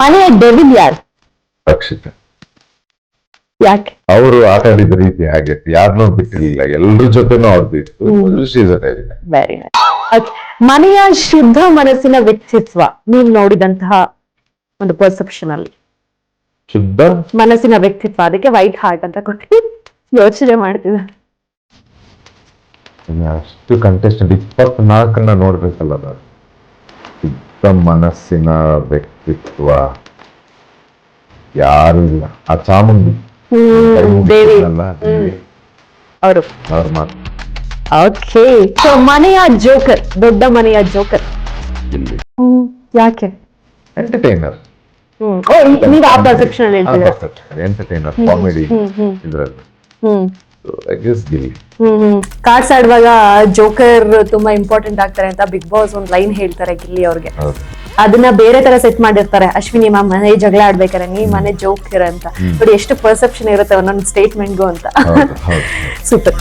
ಮನೆಯ ಡೆವಿಲ್ ಯಾರು? ರಕ್ಷಿತ. ಯಾಕೆ? ಅವರು ಆಟ ಆಡಿದ ರೀತಿ ಹಾಗೆ, ಯಾರನ್ನೂ ಬಿಟ್ಟಿರ್ಲಿಲ್ಲ, ಎಲ್ರ ಜೊತೆನೂ ಅವ್ರದ್ದು ಇತ್ತು. Very nice. ಮನೆಯ ಶುದ್ಧ ಮನಸ್ಸಿನ ವ್ಯಕ್ತಿತ್ವ ನೀವು ನೋಡಿದಂತಹ ಒಂದು ಪರ್ಸೆಪ್ಷನ್ ಅಲ್ಲಿ. ಶುದ್ಧ ಮನಸ್ಸಿನ ವ್ಯಕ್ತಿತ್ವ, ಅದಕ್ಕೆ ವೈಟ್ ಹಾರ್ಟ್ ಅಂತ ಕೊಟ್ಟು ಯೋಚನೆ ಮಾಡ್ತಿದ್ದೆ. ಅಷ್ಟು ಕಂಟೆಸ್ಟೆಂಟ್ 24 ನೋಡ್ಬೇಕಲ್ಲ ನಾನು. ಶುದ್ಧ ಮನಸ್ಸಿನ ವ್ಯಕ್ತಿತ್ವ ಯಾರು ಇಲ್ಲ. ಆ ಚಾಮುಂಡಿ ದೇವಿ ಅವರು. ಅವ್ರ ಮಾತು ಓಕೆ. ಸೊ ಮನೆಯ ಜೋಕರ್, ದೊಡ್ಡ ಮನೆಯ ಜೋಕರ್ ಇಲ್ಲಿ ಯಾಕೆ? ಎಂಟರ್ಟೈನರ್. ನೀವು ಆ ಪರ್ಸೆಪ್ಷನ್ ಅಲ್ಲಿ ಹೇಳ್ತೀರಾ? ಎಂಟರ್ಟೈನರ್, ಕಾಮಿಡಿ ಇದ್ರಲ್ಲಿ. ಗಿಲ್ಲಿ ಕಾರ್ಡ್ಸ್ ಆಡುವಾಗ ಜೋಕರ್ ತುಂಬಾ ಇಂಪಾರ್ಟೆಂಟ್ ಆಗ್ತಾರೆ ಅಂತ ಬಿಗ್ ಬಾಸ್ ಒಂದ್ ಲೈನ್ ಹೇಳ್ತಾರೆ ಗಿಲ್ಲಿ ಅವ್ರಿಗೆ. ಅದನ್ನ ಬೇರೆ ತರ ಸೆಟ್ ಮಾಡಿರ್ತಾರೆ. ಅಶ್ವಿನಿ ಮನೆ ಜಗಳ ಆಡ್ಬೇಕಾರೆ ನೀ ಮನೆ ಜೋಕರ್ ಅಂತ. ಬಟ್ ಎಷ್ಟು ಪರ್ಸೆಪ್ಷನ್ ಇರುತ್ತೆ ಒಂದೊಂದು ಸ್ಟೇಟ್ಮೆಂಟ್ಗೂ ಅಂತ. ಸೂಪರ್.